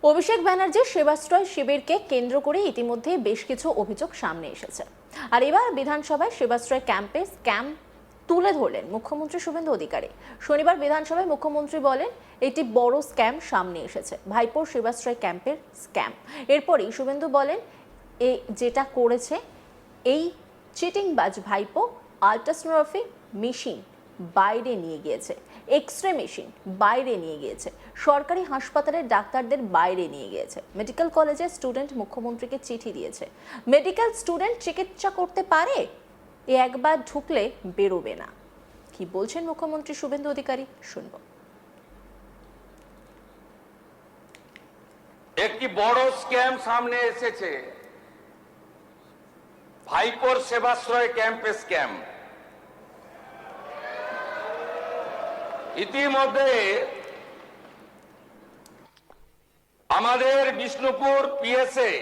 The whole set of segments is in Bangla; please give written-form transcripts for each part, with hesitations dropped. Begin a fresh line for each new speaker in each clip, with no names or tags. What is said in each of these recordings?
অভিষেক ব্যানার্জির সেবাশ্রয় শিবিরকে কেন্দ্র করে ইতিমধ্যে বেশ কিছু অভিযোগ সামনে এসেছে। আর এবার বিধানসভায় সেবাশ্রয় ক্যাম্পে স্ক্যাম তুলে ধরলেন মুখ্যমন্ত্রী শুভেন্দু অধিকারী। শনিবার বিধানসভায় মুখ্যমন্ত্রী বলেন একটি বড় স্ক্যাম সামনে এসেছে, ভাইপোর সেবাশ্রয় ক্যাম্পের স্ক্যাম। এরপরই শুভেন্দু বলেন যেটা করেছে এই চিটিংবাজ ভাইপো আল্ট্রাসোনোগ্রাফি মেশিন বাইরে নিয়ে গিয়েছে, এক্সরে মেশিন বাইরে নিয়ে গিয়েছে, সরকারি হাসপাতালের ডাক্তারদের বাইরে নিয়ে গিয়েছে, মেডিকেল কলেজের স্টুডেন্ট মুখ্যমন্ত্রীকে চিঠি দিয়েছে। মেডিকেল স্টুডেন্ট চিকিৎসা করতে পারে, একবার ঢুকলে বেরোবে না। কি বলছেন মুখ্যমন্ত্রী শুভেন্দু অধিকারী, শুনব।
একটি বড় স্ক্যাম সামনে এসেছে, ভাইপোর সেবাশ্রয় ক্যাম্পে স্ক্যাম। ইতিমধ্যে আমাদের বিষ্ণুপুর পিএসএ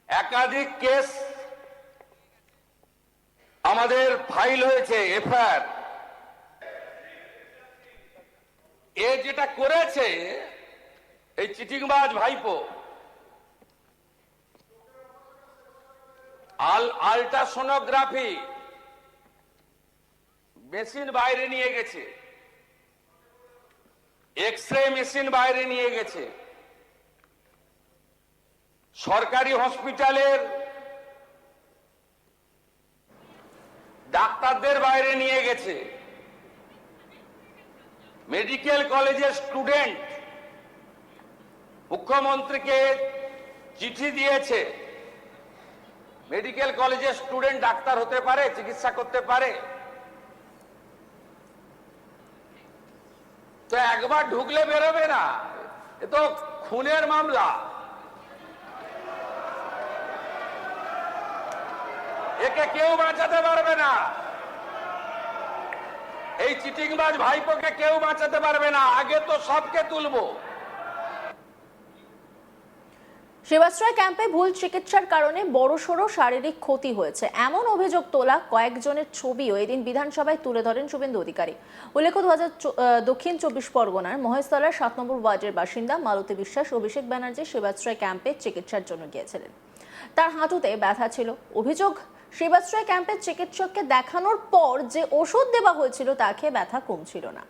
একাধিক কেস আমাদের ফাইল হয়েছে, এফআইআর। এ যেটা করেছে এই চিটিংবাজ ভাইপো, আল্ট্রাসোনোগ্রাফি মেশিন বাইরে নিয়ে গেছে, এক্সরে মেশিন বাইরে নিয়ে গেছে, সরকারি হসপিটালের ডাক্তারদের বাইরে নিয়ে গেছে, মেডিকেল কলেজের স্টুডেন্ট মুখ্যমন্ত্রীকে চিঠি দিয়েছে। মেডিকেল কলেজের স্টুডেন্ট ডাক্তার হতে পারে, চিকিৎসা করতে পারে? তো একবার ঢুকলে বেরোবে না, এ তো খুনের মামলা। একে কেউ বাঁচাতে পারবে না, এই চিটিংবাজ ভাইপোকে কেউ বাঁচাতে পারবে না। আগে তো সবকে তুলবো।
সেবাশ্রয় ক্যাম্পে ভুল চিকিৎসার কারণে বড়সড় শারীরিক ক্ষতি হয়েছে এমন অভিযোগ তোলা কয়েকজনের ছবিও এদিন বিধানসভায় তুলে ধরেন শুভেন্দু অধিকারী। উল্লেখ্য, দক্ষিণ 24 পরগনার মহেশতলার 7 নম্বর ওয়ার্ডের বাসিন্দা মালতী বিশ্বাস অভিষেক ব্যানার্জি সেবাশ্রয় ক্যাম্পে চিকিৎসার জন্য গিয়েছিলেন। তার হাঁটুতে ব্যথা ছিল। অভিযোগ, সেবাশ্রয় ক্যাম্পের চিকিৎসককে দেখানোর পর যে ওষুধ দেওয়া হয়েছিল তা খেয়ে ব্যথা কমছিল না।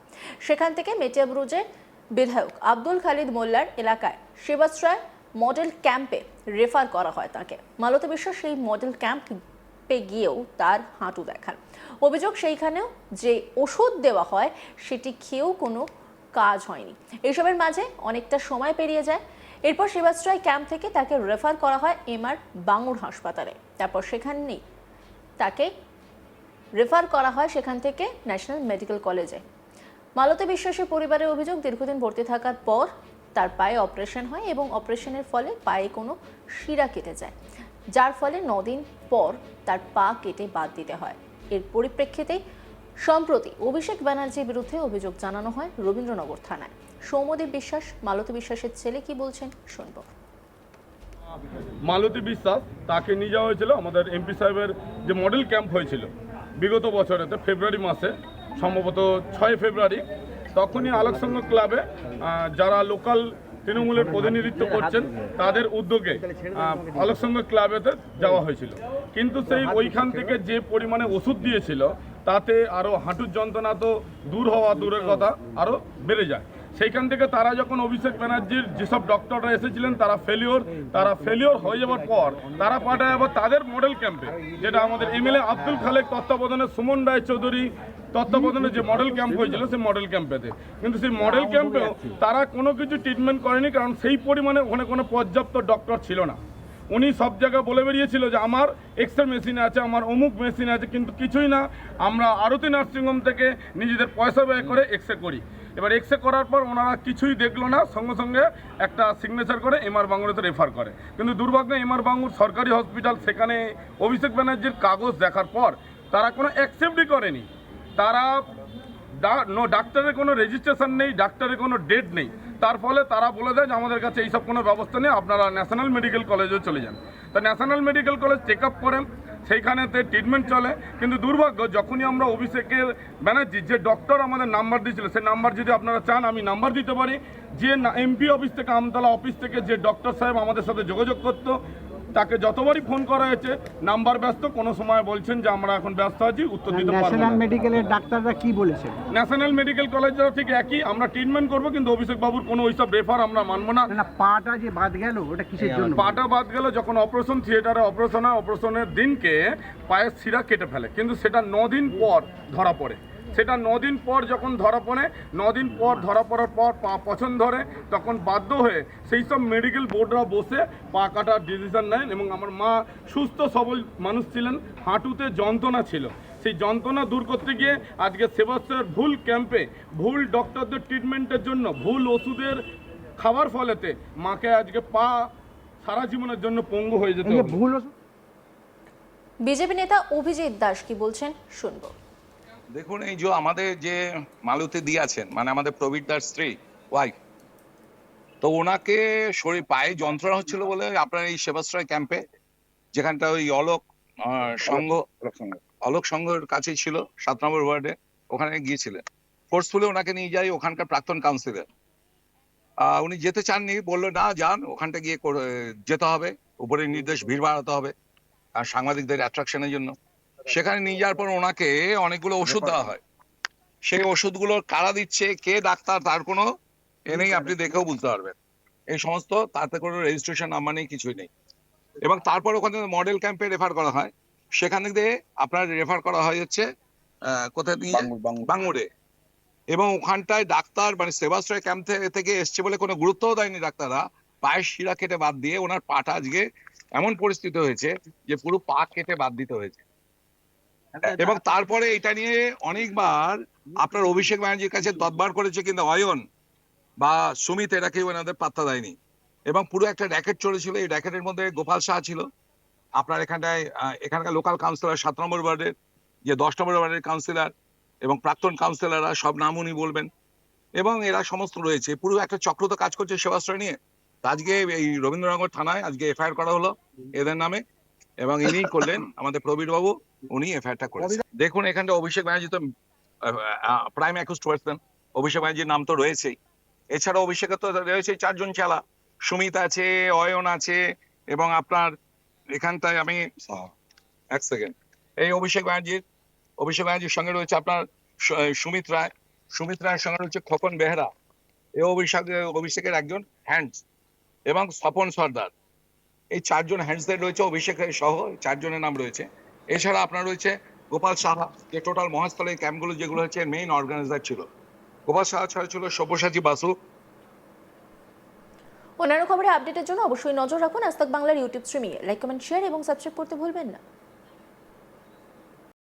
সেখান থেকে মেটিয়াবুরুজের বিধায়ক আব্দুল খালিদ মোল্লার এলাকায় সেবাশ্রয় মডেল ক্যাম্পে রেফার করা হয় তাকে। মালতী বিশ্বাস সেই মডেল ক্যাম্পে গিয়েও তার হাঁটু দেখান। অভিযোগ, সেইখানেও যে ওষুধ দেওয়া হয় সেটি খেয়েও কোনো কাজ হয়নি। এসবের মাঝে অনেকটা সময় পেরিয়ে যায়। এরপর সেবাশ্রয় ক্যাম্প থেকে তাকে রেফার করা হয় এমআর বাঙুর হাসপাতালে। তারপর সেখানেই তাকে রেফার করা হয় সেখান থেকে ন্যাশনাল মেডিকেল কলেজে। মালতী বিশ্বাসের পরিবারের অভিযোগ, দীর্ঘদিন ভর্তি থাকার পর তার পায়ে অপারেশন হয় এবং অপারেশনের ফলে পায়ে কোনো শিরা কেটে যায়, যার ফলে 9 দিন পর তার পা কেটে বাদ দিতে হয়। এর পরিপ্রেক্ষিতে সম্প্রতি অভিষেক ব্যানার্জির বিরুদ্ধে অভিযোগ জানানো হয় রবীন্দ্রনগর থানায়। সৌম্যদীপ বিশ্বাস, মালতী বিশ্বাসের ছেলে, কি বলছেন শুনব।
মালতী বিশ্বাস, তাকে নিয়ে যাওয়া হয়েছিল আমাদের এমপি সাহেবের যে মডেল ক্যাম্প হয়েছিল বিগত বছরেতে ফেব্রুয়ারি মাসে, সম্ভবত 6 ফেব্রুয়ারি। তখনই আলোকসংঘ ক্লাবে যারা লোকাল তৃণমূলের প্রতিনিধিত্ব করছেন তাদের উদ্যোগে আলোকসংঘ ক্লাবেতে যাওয়া হয়েছিল। কিন্তু সেই ওইখান থেকে যে পরিমাণে ওষুধ দিয়েছিল তাতে আরও হাঁটুর যন্ত্রণা তো দূর হওয়া দূরের কথা, আরও বেড়ে যায়। সেইখান থেকে তারা যখন অভিষেক ব্যানার্জির যেসব ডক্টররা এসেছিলেন তারা ফেলিওর হয়ে যাওয়ার পর তারা পাঠায় আবার তাদের মডেল ক্যাম্পে, যেটা আমাদের এমএলএ আব্দুল খালেক তত্ত্বাবধানে সুমন রায় চৌধুরী তত্ত্বাবধানে যে মডেল ক্যাম্প হয়েছিল সেই মডেল ক্যাম্পেতে। কিন্তু সেই মডেল ক্যাম্পেও তারা কোনো কিছু ট্রিটমেন্ট করেনি, কারণ সেই পরিমাণে ওখানে কোনো পর্যাপ্ত ডক্টর ছিল না। উনি সব জায়গায় বলে বেরিয়েছিল যে আমার এক্সরে মেশিন আছে, আমার অমুক মেশিন আছে, কিন্তু কিছুই না। আমরা আরতি নার্সিংহোম থেকে নিজেদের পয়সা ব্যয় করে এক্সরে করি। এবার এক্সরে করার পর ওনারা কিছুই দেখলো না, সঙ্গে সঙ্গে একটা সিগনেচার করে এমআর বাঙুরেতে রেফার করে। কিন্তু দুর্ভাগ্য, এমআর বাঙুর সরকারি হসপিটাল, সেখানে অভিষেক ব্যানার্জির কাগজ দেখার পর তারা কোনো অ্যাকসেপ্টই করেনি। তারা ডাক্তারের কোনো রেজিস্ট্রেশন নেই, ডাক্তারের কোনো ডেট নেই। তার ফলে তারা বলে দেয় যে আমাদের কাছে এইসব কোনো ব্যবস্থা নেই, আপনারা ন্যাশনাল মেডিকেল কলেজে চলে যান। তা national medical college check up করেন, সেইখানেতে ট্রিটমেন্ট চলে। কিন্তু দুর্ভাগ্য, যখনই আমরা অভিষেকের ব্যানার্জি যে ডক্টর আমাদের নাম্বার দিয়েছিল, সেই নাম্বার যদি আপনারা চান আমি নাম্বার দিতে পারি, যে এমপি অফিস থেকে, আমতলা অফিস থেকে যে ডক্টর সাহেব আমাদের সাথে যোগাযোগ করতো, তাকে যতবারই ফোন করা হয়েছে নাম্বার ব্যস্ত, কোনো সময় বলছেন যে আমরা এখন ব্যস্ত আছি, উত্তর দিতে পারবো
ন্যাশনাল
না।
মেডিকেলের ডাক্তাররা কি বলেছেন?
ন্যাশনাল মেডিকেল কলেজেরও ঠিক একই, আমরা ট্রিটমেন্ট করবো, কিন্তু অভিষেক বাবুর কোনো ওইসব রেফার আমরা মানবো না।
না, পাটা যে বাদ গেল ওটা কিসের জন্য?
পাটা বাদ গেল যখন অপারেশন থিয়েটারে অপারেশনের দিনকে পায়ের শিরা কেটে ফেলে, কিন্তু সেটা 9 দিন পর ধরা পড়ে। সেটা 9 দিন পর যখন ধরা পড়ে, 9 দিন পর ধরা পড়ার পর পা পছন্দ ধরে, তখন বাধ্য হয়ে সেই সব মেডিকেল বোর্ডরা বসে পা কাটার ডিসিশন নেন। এবং আমার মা সুস্থ সবল মানুষ ছিলেন, হাঁটুতে যন্ত্রণা ছিল, সেই যন্ত্রণা দূর করতে গিয়ে আজকে সেবাশ্রয়ের ভুল ক্যাম্পে, ভুল ডক্টরদের ট্রিটমেন্টের জন্য, ভুল ওষুধের খাবার ফলেতে মাকে আজকে পা সারা জীবনের জন্য পঙ্গু হয়ে যেতে
এই যে
হবে।
ভুল ওষুধ
বিজেপি নেতা অভিজিৎ দাস কি বলছেন শুনবো।
দেখুন, এই যে আমাদের যে মালতী দি আছেন, মানে আমাদের প্রবীরদার স্ত্রী, ওয়াইফ, তো ওনাকে শরীর পায়ে যন্ত্রণা হচ্ছিল বলে আপনার এই সেবাশ্রয় ক্যাম্পে, যেখানটা ওই অলোক সংঘের কাছেই ছিল 7 নম্বর ওয়ার্ডে, ওখানে গিয়েছিলেন। ফোর্সফুলি ওনাকে নিয়ে যাই ওখানকার প্রাক্তন কাউন্সিলর। উনি যেতে চাননি, বললো না যান, ওখানটা গিয়ে যেতে হবে, উপরে নির্দেশ, ভিড় বাড়াতে হবে আর সাংবাদিকদের অ্যাট্রাকশনের জন্য। সেখানে নিয়ে যাওয়ার পর ওনাকে অনেকগুলো ওষুধ দেওয়া হয়। সেই ওষুধগুলো কারা দিচ্ছে, কে ডাক্তার, তার কোনো নেই, আপনি দেখেও বুঝতে পারবেন। এই সমস্ত, তাতে কোনো রেজিস্ট্রেশন নাম্বার নেই, কিছুই নেই। এবং তারপর ওখানে মডেল ক্যাম্পে রেফার করা হয়, সেখানে দিয়ে আপনার রেফার করা হয় হচ্ছে কোথায় নিয়ে, বাঙ্গুরে। এবং ওখানটায় ডাক্তার, মানে সেবাশ্রয় ক্যাম্প থেকে এসছে বলে কোনো গুরুত্বও দেয়নি ডাক্তাররা। পায়ের শিরা কেটে বাদ দিয়ে ওনার পাটা আজকে এমন পরিস্থিতি হয়েছে যে পুরো পা কেটে বাদ দিতে হয়েছে। এবং তারপরে এটা নিয়ে অনেকবার আপনার অভিষেক ব্যানার্জির কাছে তদবার করেছে, কিন্তু অয়ন বা সুমিত এরা কেউ এনাদের পাত্তা দেয়নি। এবং পুরো একটা র্যাকেট চলেছিল, এই র্যাকেটের মধ্যে গোপাল শাহ ছিল, আপনার এখানটায় এখানকার লোকাল কাউন্সিলর 7 নম্বর ওয়ার্ডের, যে 10 নম্বর ওয়ার্ডের কাউন্সিলর এবং প্রাক্তন কাউন্সিলররা, সব নাম উনি বলবেন, এবং এরা সমস্ত রয়েছে। পুরো একটা চক্র তো কাজ করছে সেবাশ্রয় নিয়ে। আজকে এই রবীন্দ্রনগর থানায় আজকে এফআইআর করা হলো এদের নামে, এবং ইনি করলেন আমাদের প্রবীর বাবু, উনি এফআইআরটা করেছেন। দেখুন, এখানটা অভিষেক ব্যানার্জি তো প্রাইম অ্যাকিউজড পারসন, অভিষেক ব্যানার্জির নাম তো রয়েছেই। এছাড়া অভিষেকের তো রয়েছে 4 জন চালা, সুমিত আছে, অয়ন আছে, এবং আপনার এখানটায় আমি এক সেকেন্ড, এই অভিষেক ব্যানার্জির সঙ্গে রয়েছে আপনার সুমিত রায়ের সঙ্গে রয়েছে খোকন বেহরা, এই অভিষেকের একজন হ্যান্ডস, এবং স্বপন সর্দার। এই 4 জন হ্যান্ডসদের রয়েছে, অভিষেকের সহ 4 জনের নাম রয়েছে। এছাড়া আপনার রয়েছে গোপাল সাহা, যে টোটাল মহাস্থলে ক্যাম্পগুলো যেগুলো হচ্ছে মেইন অর্গানাইজার ছিল। গোপাল সাহা ছাড়া ছিল সব্যসাচী বাসু।
অন্যান্য খবরে আপডেটের জন্য অবশ্যই নজর রাখুন আজ তাক বাংলার ইউটিউব স্ট্রিমিংয়ে। লাইক, কমেন্ট, শেয়ার এবং সাবস্ক্রাইব করতে ভুলবেন না।